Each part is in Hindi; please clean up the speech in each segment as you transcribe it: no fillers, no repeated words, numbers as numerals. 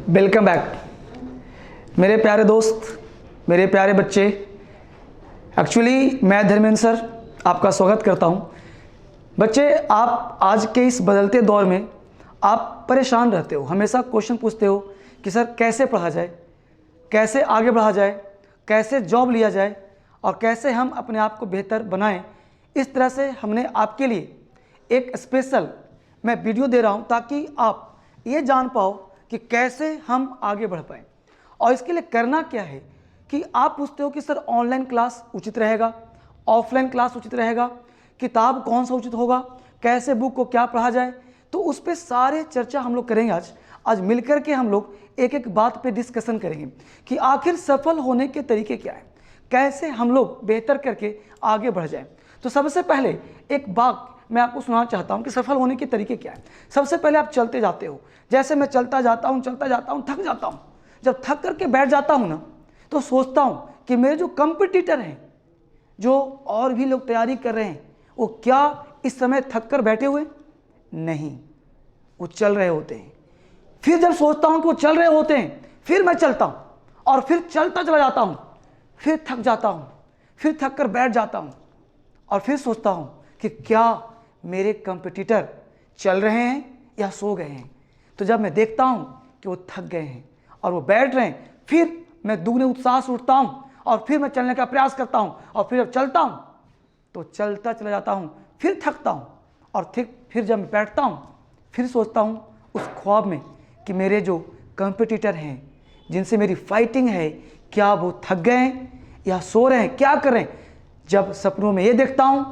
वेलकम बैक मेरे प्यारे दोस्त, मेरे प्यारे बच्चे। एक्चुअली मैं धर्मेंद्र सर आपका स्वागत करता हूँ। बच्चे, आप आज के इस बदलते दौर में आप परेशान रहते हो, हमेशा क्वेश्चन पूछते हो कि सर कैसे पढ़ा जाए, कैसे आगे बढ़ा जाए, कैसे जॉब लिया जाए और कैसे हम अपने आप को बेहतर बनाएं। इस तरह से हमने आपके लिए एक स्पेशल मैं वीडियो दे रहा हूं ताकि आप ये जान पाओ कि कैसे हम आगे बढ़ पाएँ। और इसके लिए करना क्या है कि आप पूछते हो कि सर ऑनलाइन क्लास उचित रहेगा, ऑफलाइन क्लास उचित रहेगा, किताब कौन सा उचित होगा, कैसे बुक को क्या पढ़ा जाए। तो उस पर सारे चर्चा हम लोग करेंगे। आज मिलकर के हम लोग एक एक बात पे डिस्कशन करेंगे कि आखिर सफल होने के तरीके क्या है, कैसे हम लोग बेहतर करके आगे बढ़ जाएं। तो सबसे पहले एक बात मैं आपको सुनाना चाहता हूं कि सफल होने के तरीके क्या है। सबसे पहले आप चलते जाते हो, जैसे मैं चलता जाता हूं, थक जाता हूं। जब थक करके बैठ जाता हूं ना, तो सोचता हूं कि मेरे जो कंपटीटर हैं, जो और भी लोग तैयारी कर रहे हैं, वो क्या इस समय थक कर बैठे हुए? नहीं, वो चल रहे होते हैं। फिर जब सोचता हूं कि वो चल रहे होते हैं, फिर मैं चलता हूं और फिर चलता चला जाता हूं, फिर थक जाता हूं, फिर थक कर बैठ जाता हूं और फिर सोचता हूं कि क्या मेरे कंपटीटर चल रहे हैं या सो गए हैं। तो जब मैं देखता हूं कि वो थक गए हैं और वो बैठ रहे हैं, फिर मैं दुगने उत्साह से उठता हूं और फिर मैं चलने का प्रयास करता हूं और फिर जब चलता हूं तो चलता चला जाता हूं, फिर थकता हूं और फिर जब मैं बैठता हूं, फिर सोचता हूं उस ख्वाब में कि मेरे जो कंपटीटर हैं, जिनसे मेरी फाइटिंग है, क्या वो थक गए हैं या सो रहे हैं, क्या कर रहे हैं। जब सपनों में ये देखता हूं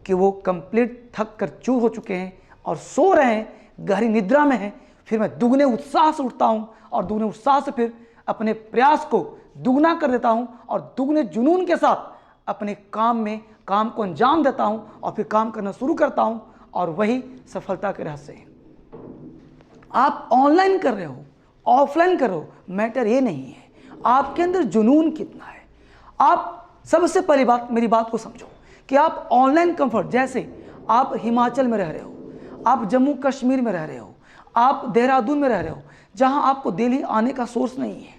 कि वो कंप्लीट थक कर चूर हो चुके हैं और सो रहे हैं, गहरी निद्रा में हैं, फिर मैं दुगने उत्साह से उठता हूं और दुगने उत्साह से फिर अपने प्रयास को दुगना कर देता हूं और दुगने जुनून के साथ अपने काम को अंजाम देता हूं और फिर काम करना शुरू करता हूं। और वही सफलता के रहस्य है। आप ऑनलाइन कर रहे हो, ऑफलाइन कर रहे हो, मैटर ये नहीं है, आपके अंदर जुनून कितना है। आप सबसे पहली बात, मेरी बात को समझो कि आप ऑनलाइन कंफर्ट, जैसे आप हिमाचल में रह रहे हो, आप जम्मू कश्मीर में रह रहे हो, आप देहरादून में रह रहे हो, जहां आपको दिल्ली आने का सोर्स नहीं है,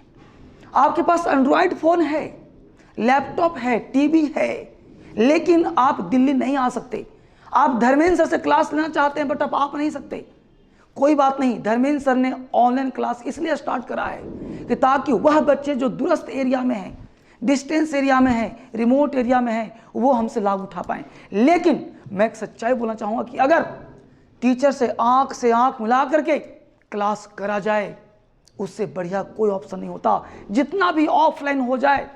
आपके पास एंड्रॉयड फ़ोन है, लैपटॉप है, टीवी है, लेकिन आप दिल्ली नहीं आ सकते। आप धर्मेंद्र सर से क्लास लेना चाहते हैं बट आप नहीं सकते। कोई बात नहीं, धर्मेंद्र सर ने ऑनलाइन क्लास इसलिए स्टार्ट करा है कि ताकि वह बच्चे जो दूरस्थ एरिया में हैं, डिस्टेंस एरिया में है, रिमोट एरिया में है, वो हमसे लाभ उठा पाएं। लेकिन मैं एक सच्चाई बोलना चाहूँगा कि अगर टीचर से आंख मिला करके क्लास करा जाए, उससे बढ़िया कोई ऑप्शन नहीं होता। जितना भी ऑफलाइन हो जाए,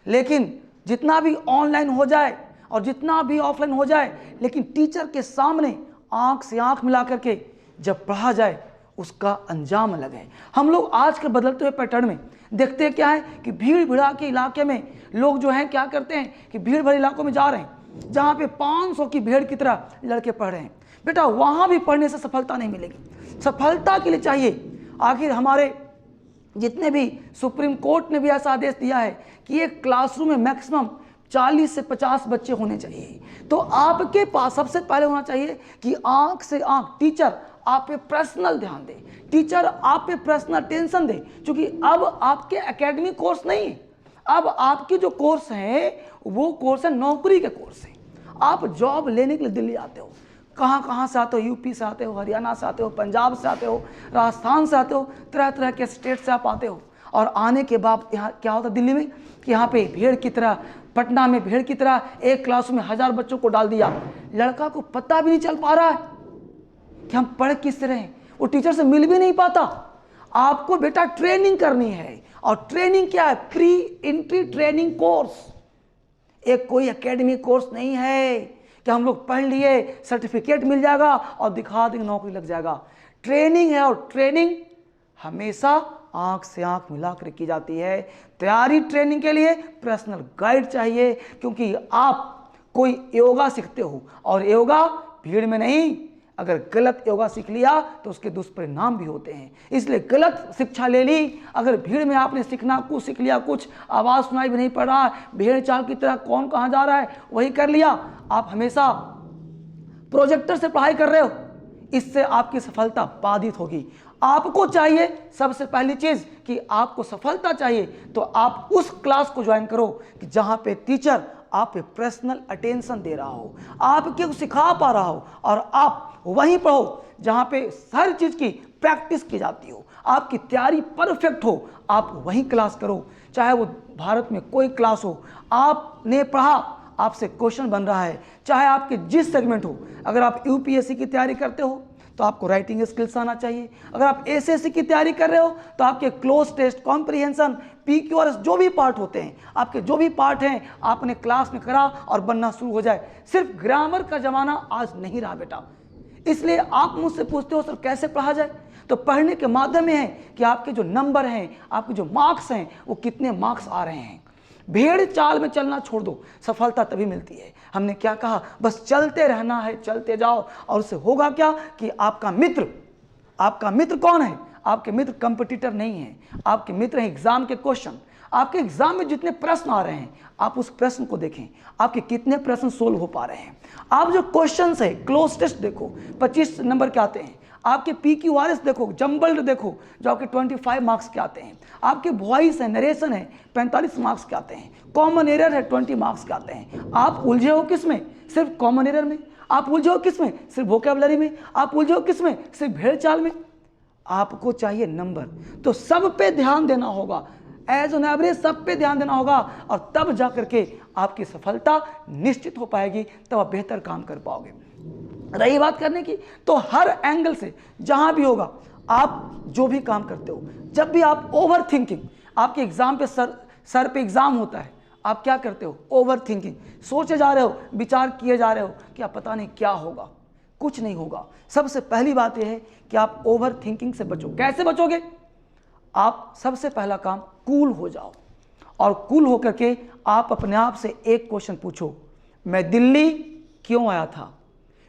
लेकिन जितना भी ऑनलाइन हो जाए और जितना भी ऑफलाइन हो जाए, लेकिन टीचर के सामने आंख से आंख मिला करके जब पढ़ा जाए, उसका अंजाम अलग है। हम लोग आज के बदलते हुए पैटर्न में देखते हैं क्या है कि भीड़ भीड़ा के इलाके में लोग जो हैं क्या करते हैं कि भीड़ भरे इलाकों में जा रहे हैं, जहाँ पे 500 की भीड़ की तरह लड़के पढ़ रहे हैं। बेटा, वहाँ भी पढ़ने से सफलता नहीं मिलेगी। सफलता के लिए चाहिए, आखिर हमारे जितने भी सुप्रीम कोर्ट ने भी ऐसा आदेश दिया है कि एक क्लासरूम में मैक्सिमम 40 से 50 बच्चे होने चाहिए। तो आपके पास सबसे पहले होना चाहिए कि आंख से आंख टीचर आप पे पर्सनल ध्यान दे, टीचर आप पे पर्सनल टेंशन दे। क्योंकि अब आपके एकेडमिक कोर्स नहीं है, अब आपके जो कोर्स है वो कोर्स है नौकरी के कोर्स है। आप जॉब लेने के लिए दिल्ली आते हो, कहाँ से आते हो, यूपी से आते हो, हरियाणा से आते हो, पंजाब से आते हो, राजस्थान से आते हो, तरह तरह के स्टेट से आप आते हो। और आने के बाद यहाँ क्या होता है दिल्ली में कि यहाँ पे भीड़ की तरह, पटना में भीड़ की तरह एक क्लास में 1000 बच्चों को डाल दिया। लड़का को पता भी नहीं चल पा रहा है कि हम पढ़ किस रहे हैं, वो टीचर से मिल भी नहीं पाता। आपको बेटा ट्रेनिंग करनी है, और ट्रेनिंग क्या है? Pre entry training course. एक कोई एकेडमिक कोर्स नहीं है कि हम लोग पढ़ लिए, सर्टिफिकेट मिल जाएगा और दिखा देंगे नौकरी लग जाएगा। ट्रेनिंग है, और ट्रेनिंग हमेशा आंख से आंख मिलाकर की जाती है। तैयारी ट्रेनिंग के लिए पर्सनल गाइड चाहिए, क्योंकि आप कोई योगा सीखते हो और योगा भीड़ में नहीं, अगर गलत योगा सीख लिया तो उसके दुष्परिणाम भी होते हैं। इसलिए गलत शिक्षा ले ली, अगर भीड़ में आपने सीखना कुछ सीख लिया, कुछ आवाज़ सुनाई भी नहीं पड़ रहा, भेड़ चाल की तरह कौन कहाँ जा रहा है वही कर लिया, आप हमेशा प्रोजेक्टर से पढ़ाई कर रहे हो, इससे आपकी सफलता बाधित होगी। आपको चाहिए सबसे पहली चीज कि आपको सफलता चाहिए तो आप उस क्लास को ज्वाइन करो कि जहां पे टीचर आप पे पर्सनल अटेंशन दे रहा हो, आपके सिखा पा रहा हो, और आप वहीं पढ़ो जहां पे हर चीज की प्रैक्टिस की जाती हो, आपकी तैयारी परफेक्ट हो, आप वहीं क्लास करो। चाहे वो भारत में कोई क्लास हो, आपने पढ़ा, आपसे क्वेश्चन बन रहा है, चाहे आपके जिस सेगमेंट हो। अगर आप यूपीएससी की तैयारी करते हो तो आपको राइटिंग स्किल्स आना चाहिए। अगर आप एसएससी की तैयारी कर रहे हो तो आपके क्लोज टेस्ट, कॉम्प्रिहेंशन, पीक्यूआरएस जो भी पार्ट होते हैं, आपके जो भी पार्ट हैं, आपने क्लास में करा और बनना शुरू हो जाए। सिर्फ ग्रामर का जमाना आज नहीं रहा बेटा। इसलिए आप मुझसे पूछते हो सर कैसे पढ़ा जाए, तो पढ़ने के माध्यम में है कि आपके जो नंबर हैं, आपके जो मार्क्स हैं, वो कितने मार्क्स आ रहे हैं। भेड़ चाल में चलना छोड़ दो, सफलता तभी मिलती है। हमने क्या कहा, बस चलते रहना है, चलते जाओ। और उससे होगा क्या कि आपका मित्र कौन है? आपके मित्र कंपटीटर नहीं है, आपके मित्र हैं एग्जाम के क्वेश्चन। आपके एग्जाम में जितने प्रश्न आ रहे हैं, आप उस प्रश्न को देखें, आपके कितने प्रश्न सोल्व हो पा रहे हैं। आप जो क्वेश्चन है, क्लोज टेस्ट देखो, 25 नंबर के आते हैं। आपके पीक्यूआरएस देखो, जंबल्ड देखो, जो आपके 25 मार्क्स के आते हैं। आपके वॉइस है, नरेशन है, 45 मार्क्स के आते हैं। कॉमन एरर है, 20 मार्क्स के आते हैं। आप उलझे हो किस में? सिर्फ कॉमन एरर में। आप उलझे हो किस में? सिर्फ वोकैबुलरी में। आप उलझे हो किस में? सिर्फ भेड़ चाल में। आपको चाहिए नंबर, तो सब पे ध्यान देना होगा, एज ऑन एवरेज सब पे ध्यान देना होगा, और तब जा करके आपकी सफलता निश्चित हो पाएगी, तब आप बेहतर काम कर पाओगे। रही बात करने की, तो हर एंगल से जहां भी होगा, आप जो भी काम करते हो, जब भी आप ओवर थिंकिंग, आपके एग्जाम पे सर पे एग्जाम होता है, आप क्या करते हो? ओवर थिंकिंग, सोचे जा रहे हो, विचार किए जा रहे हो कि आप पता नहीं क्या होगा, कुछ नहीं होगा। सबसे पहली बात यह है कि आप ओवर थिंकिंग से बचो। कैसे बचोगे? आप सबसे पहला काम कूल हो जाओ, और कूल होकर के आप अपने आप से एक क्वेश्चन पूछो, मैं दिल्ली क्यों आया था?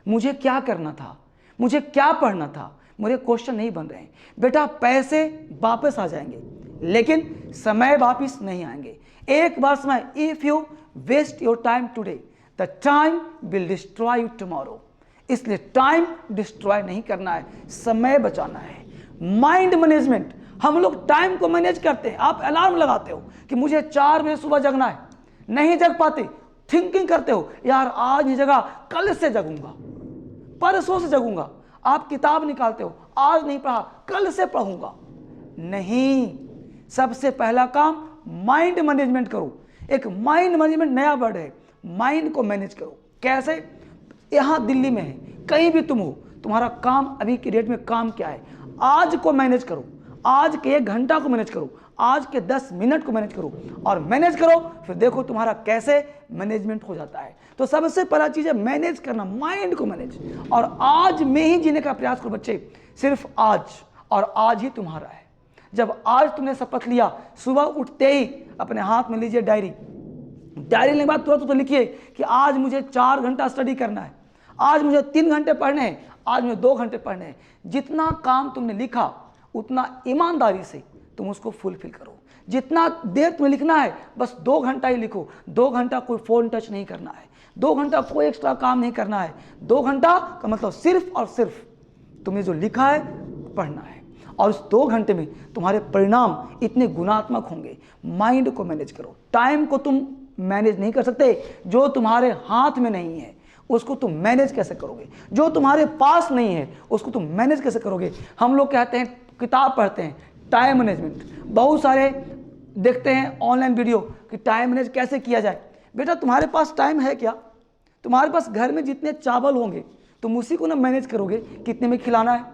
मुझे क्या करना था? मुझे क्या पढ़ना था? मुझे क्वेश्चन नहीं बन रहे हैं। बेटा पैसे वापस आ जाएंगे, लेकिन समय वापस नहीं आएंगे। एक बार समय, if you waste your time today, the time will destroy you tomorrow. इसलिए टाइम डिस्ट्रॉय नहीं करना है, समय बचाना है। माइंड मैनेजमेंट, हम लोग टाइम को मैनेज करते हैं। आप अलार्म लगाते हो कि मुझे 4 बजे सुबह जगना है, नहीं जग पाते। थिंकिंग करते हो, यार आज नहीं जगा, कल से जगूंगा, परसों से जगूंगा। आप किताब निकालते हो, आज नहीं पढ़ा, कल से पढ़ूंगा। नहीं, सबसे पहला काम माइंड मैनेजमेंट करो। एक माइंड मैनेजमेंट नया वर्ड है, माइंड को मैनेज करो। कैसे? यहां दिल्ली में है, कहीं भी तुम हो, तुम्हारा काम अभी की डेट में काम क्या है? आज को मैनेज करो, आज के 1 घंटा को मैनेज करो, आज के 10 मिनट को मैनेज करो, और मैनेज करो, फिर देखो तुम्हारा कैसे मैनेजमेंट हो जाता है। तो सबसे पहला चीज है मैनेज करना, माइंड को मैनेज, और आज में ही जीने का प्रयास करो बच्चे। सिर्फ आज, और आज ही तुम्हारा है। जब आज तुमने शपथ लिया, सुबह उठते ही अपने हाथ में लीजिए डायरी लेने के बाद तुरंत तो लिखिए कि आज मुझे 4 घंटा स्टडी करना है, आज मुझे 3 घंटे पढ़ने हैं, आज मुझे 2 घंटे पढ़ने हैं। जितना काम तुमने लिखा, उतना ईमानदारी से तुम उसको फुलफिल करो। जितना देर तुम्हें लिखना है, बस 2 घंटा ही लिखो। 2 घंटा कोई फ़ोन टच नहीं करना है, 2 घंटा कोई एक्स्ट्रा काम नहीं करना है। 2 घंटा का मतलब सिर्फ और सिर्फ तुमने जो लिखा है पढ़ना है, और उस 2 घंटे में तुम्हारे परिणाम इतने गुणात्मक होंगे। माइंड को मैनेज करो। टाइम को तुम मैनेज नहीं कर सकते, जो तुम्हारे हाथ में नहीं है उसको तुम मैनेज कैसे करोगे? जो तुम्हारे पास नहीं है उसको तुम मैनेज कैसे करोगे? हम लोग कहते हैं, किताब पढ़ते हैं, टाइम मैनेजमेंट, बहुत सारे देखते हैं ऑनलाइन वीडियो कि टाइम मैनेज कैसे किया जाए। बेटा तुम्हारे पास टाइम है क्या? तुम्हारे पास घर में जितने चावल होंगे तुम उसी को ना मैनेज करोगे कितने में खिलाना है।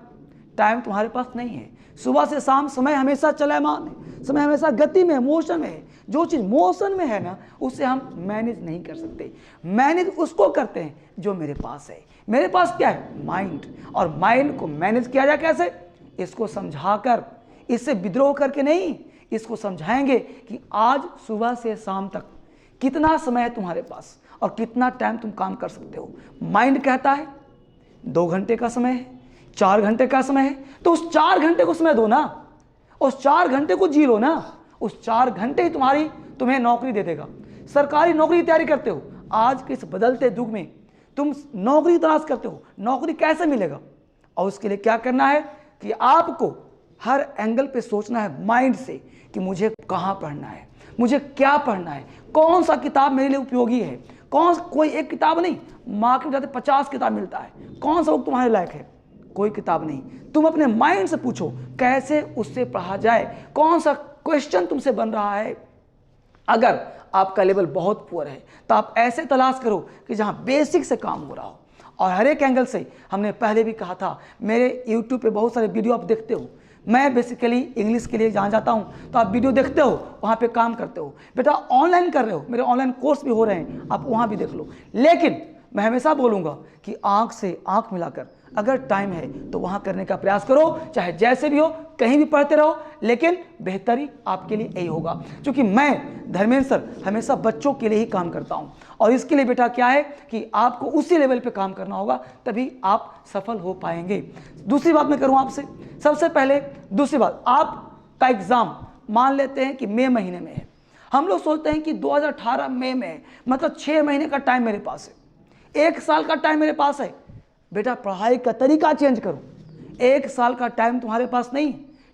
टाइम तुम्हारे पास नहीं है। सुबह से शाम समय हमेशा चलायमान है, समय हमेशा गति में, मोशन में है। जो चीज़ मोशन में है ना, उसे हम मैनेज नहीं कर सकते। मैनेज उसको करते हैं जो मेरे पास है। मेरे पास क्या है? माइंड। और माइंड को मैनेज किया जाए कैसे? इसको समझाकर, इससे विद्रोह करके नहीं, इसको समझाएंगे कि आज सुबह से शाम तक कितना समय है तुम्हारे पास और कितना टाइम तुम काम कर सकते हो। माइंड कहता है 2 घंटे का समय है, 4 घंटे का समय है, तो उस 4 घंटे को समय दो ना, उस 4 घंटे को जी लो ना। उस 4 घंटे ही तुम्हें नौकरी दे देगा। सरकारी नौकरी की तैयारी करते हो, आज के इस बदलते युग में तुम नौकरी तलाश करते हो, नौकरी कैसे मिलेगा? और उसके लिए क्या करना है कि आपको हर एंगल पे सोचना है माइंड से कि मुझे कहाँ पढ़ना है, मुझे क्या पढ़ना है, कौन सा किताब मेरे लिए उपयोगी है, कोई एक किताब नहीं, मार्केट में जाते 50 किताब मिलता है, कौन सा बुक तुम्हारे लायक है, कोई किताब नहीं। तुम अपने माइंड से पूछो कैसे उससे पढ़ा जाए, कौन सा क्वेश्चन तुमसे बन रहा है। अगर आपका लेवल बहुत पुअर है तो आप ऐसे तलाश करो कि जहां बेसिक से काम हो रहा हो, और हर एक एंगल से। हमने पहले भी कहा था, मेरे YouTube पे बहुत सारे वीडियो आप देखते हो, मैं बेसिकली इंग्लिश के लिए जहाँ जाता हूँ तो आप वीडियो देखते हो, वहाँ पे काम करते हो। बेटा ऑनलाइन कर रहे हो, मेरे ऑनलाइन कोर्स भी हो रहे हैं, आप वहाँ भी देख लो। लेकिन मैं हमेशा बोलूँगा कि आँख से आँख मिलाकर अगर टाइम है तो वहाँ करने का प्रयास करो, चाहे जैसे भी हो, कहीं भी पढ़ते रहो, लेकिन बेहतरी आपके लिए यही होगा। क्योंकि मैं धर्मेंद्र सर हमेशा बच्चों के लिए ही काम करता हूँ, और इसके लिए बेटा क्या है कि आपको उसी लेवल पे काम करना होगा, तभी आप सफल हो पाएंगे। दूसरी बात मैं करूँ आपसे, सबसे पहले दूसरी बात, आपका एग्ज़ाम मान लेते हैं कि मई महीने में है। हम लोग सोचते हैं कि 2018 मई में है, मतलब 6 महीने का टाइम मेरे पास है, 1 साल का टाइम मेरे पास है। बेटा पढ़ाई का तरीका चेंज करो। 1 साल का टाइम तुम्हारे पास नहीं,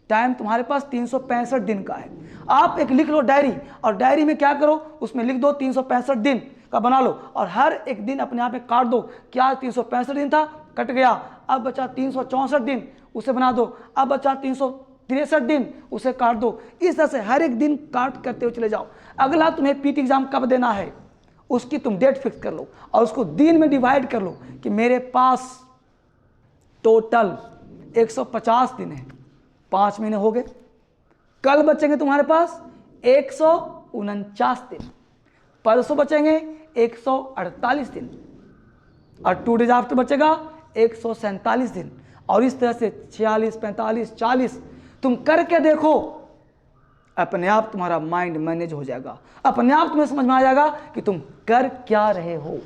टाइम तुम्हारे पास 365 दिन का है। आप एक लिख लो डायरी, और डायरी में क्या करो, उसमें लिख दो 365 दिन का बना लो, और हर एक दिन अपने आप में काट दो। क्या 365 दिन था, कट गया, अब बचा 364 दिन, उसे बना दो। अब बचा 363 दिन, उसे काट दो। इस तरह से हर एक दिन काट करते हुए चले जाओ। अगला तुम्हें पीटी एग्जाम कब देना है, उसकी तुम डेट फिक्स कर लो, और उसको दिन में डिवाइड कर लो कि मेरे पास टोटल 150 दिन है, 5 महीने हो गए। कल बचेंगे तुम्हारे पास 149 दिन, परसों बचेंगे 148 दिन, और 2 डेज आफ्टर बचेगा 147 दिन, और इस तरह से 46, 45, 40 तुम करके देखो। अपने आप तुम्हारा माइंड मैनेज हो जाएगा, अपने आप तुम्हें समझ में आ जाएगा कि तुम कर क्या रहे हो।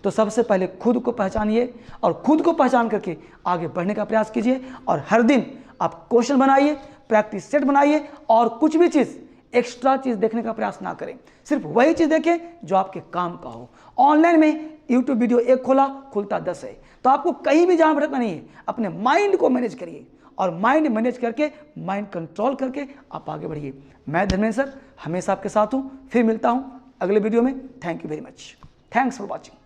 तो सबसे पहले खुद को पहचानिए, और खुद को पहचान करके आगे बढ़ने का प्रयास कीजिए। और हर दिन आप क्वेश्चन बनाइए, प्रैक्टिस सेट बनाइए, और कुछ भी चीज़ एक्स्ट्रा चीज़ देखने का प्रयास ना करें, सिर्फ वही चीज़ देखें जो आपके काम का हो। ऑनलाइन में यूट्यूब वीडियो एक खोला, खुलता 10 है, तो आपको कहीं भी जहाँ भटकना नहीं है। अपने माइंड को मैनेज करिए, और माइंड मैनेज करके, माइंड कंट्रोल करके आप आगे बढ़िए। मैं धर्मेंद्र सर हमेशा आपके साथ हूँ। फिर मिलता हूँ अगले वीडियो में। Thank you very much. Thanks for watching.